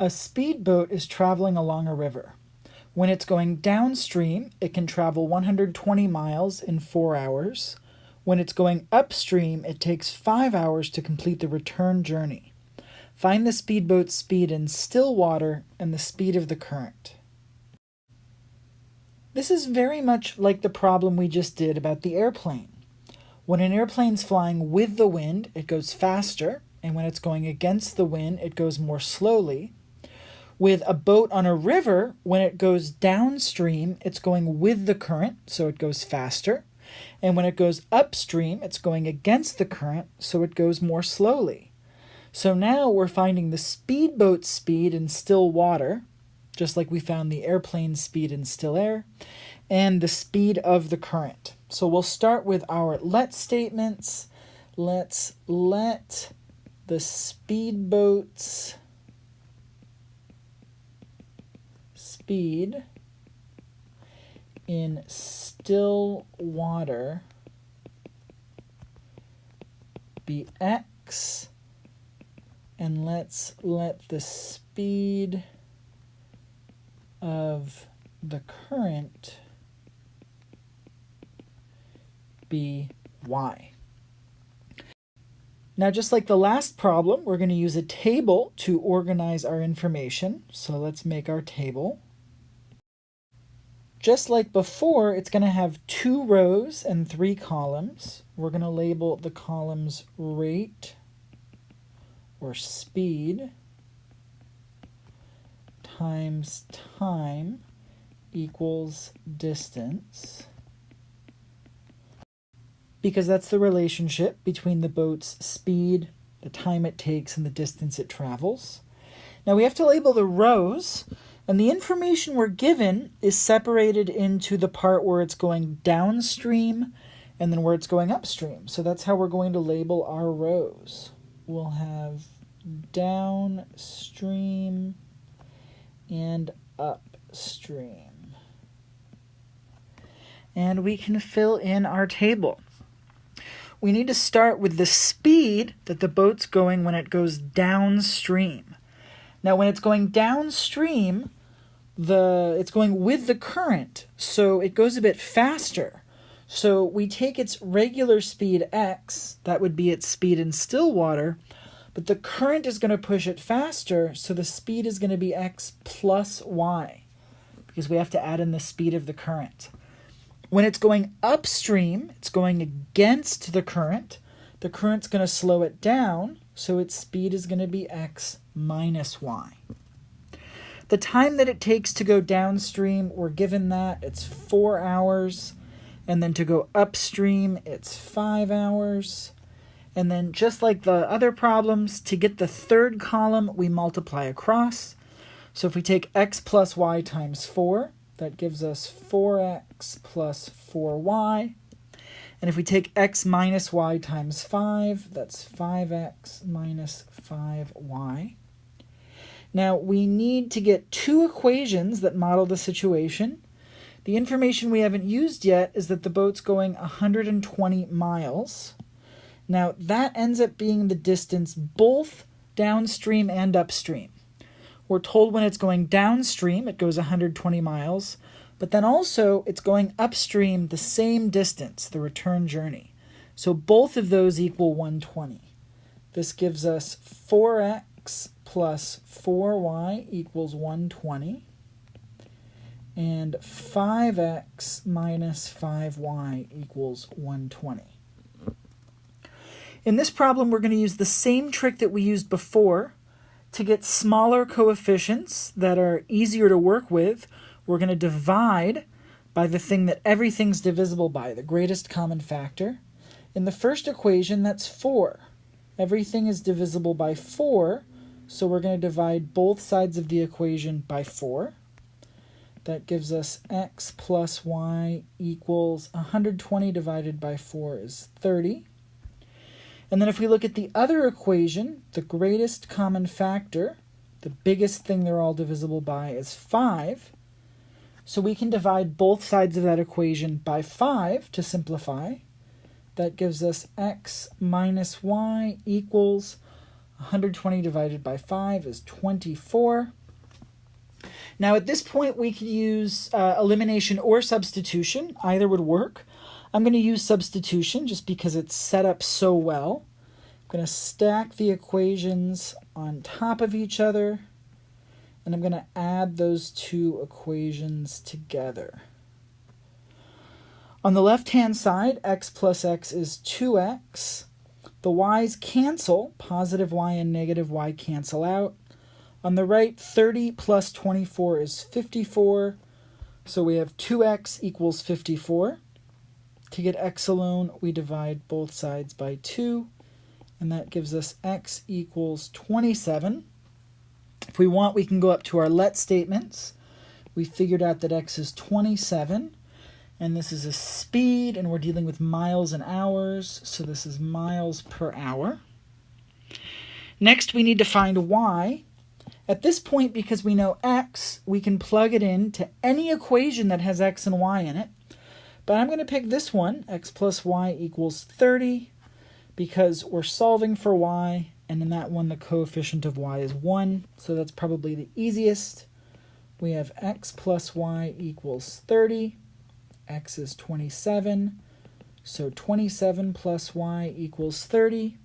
A speedboat is traveling along a river. When it's going downstream, it can travel 120 miles in 4 hours. When it's going upstream, it takes 5 hours to complete the return journey. Find the speedboat's speed in still water and the speed of the current. This is very much like the problem we just did about the airplane. When an airplane's flying with the wind, it goes faster, and when it's going against the wind, it goes more slowly. With a boat on a river, when it goes downstream, it's going with the current, so it goes faster. And when it goes upstream, it's going against the current, so it goes more slowly. So now we're finding the speedboat speed in still water, just like we found the airplane's speed in still air, and the speed of the current. So we'll start with our let statements. Let's let the speedboat's speed in still water be x, and let's let the speed of the current be y. Now, just like the last problem, we're going to use a table to organize our information. So let's make our table. Just like before, it's going to have 2 rows and 3 columns. We're going to label the columns rate or speed times time equals distance, because that's the relationship between the boat's speed, the time it takes, and the distance it travels. Now we have to label the rows, and the information we're given is separated into the part where it's going downstream and then where it's going upstream. So that's how we're going to label our rows. We'll have downstream and upstream. And we can fill in our table. We need to start with the speed that the boat's going when it goes downstream. Now, when it's going downstream, it's going with the current, so it goes a bit faster. So we take its regular speed x, that would be its speed in still water, but the current is going to push it faster, so the speed is going to be x plus y, because we have to add in the speed of the current. When it's going upstream, it's going against the current. The current's going to slow it down, so its speed is going to be x minus y. The time that it takes to go downstream, we're given that. It's 4 hours. And then to go upstream, it's 5 hours. And then just like the other problems, to get the third column, we multiply across. So if we take x plus y times 4, that gives us 4x plus 4y. And if we take x minus y times 5, that's 5x minus 5y. Now, we need to get 2 equations that model the situation. The information we haven't used yet is that the boat's going 120 miles. Now, that ends up being the distance both downstream and upstream. We're told when it's going downstream, it goes 120 miles, but then also it's going upstream the same distance, the return journey. So both of those equal 120. This gives us 4x plus 4y equals 120. And 5x minus 5y equals 120. In this problem, we're going to use the same trick that we used before. To get smaller coefficients that are easier to work with, we're going to divide by the thing that everything's divisible by, the greatest common factor. In the first equation, that's 4. Everything is divisible by 4, so we're going to divide both sides of the equation by 4. That gives us x plus y equals 120 divided by 4 is 30. And then if we look at the other equation, the greatest common factor, the biggest thing they're all divisible by, is 5. So we can divide both sides of that equation by 5 to simplify. That gives us x minus y equals 120 divided by 5 is 24. Now at this point we could use elimination or substitution. Either would work. I'm going to use substitution just because it's set up so well. I'm going to stack the equations on top of each other, and I'm going to add those two equations together. On the left-hand side, x plus x is 2x. The y's cancel. Positive y and negative y cancel out. On the right, 30 plus 24 is 54. So we have 2x equals 54. To get x alone, we divide both sides by 2. And that gives us x equals 27. If we want, we can go up to our let statements. We figured out that x is 27. And this is a speed, and we're dealing with miles and hours. So this is miles per hour. Next, we need to find y. At this point, because we know x, we can plug it into any equation that has x and y in it. But I'm going to pick this one, x plus y equals 30, because we're solving for y, and in that one the coefficient of y is 1, so that's probably the easiest. We have x plus y equals 30, x is 27, so 27 plus y equals 30.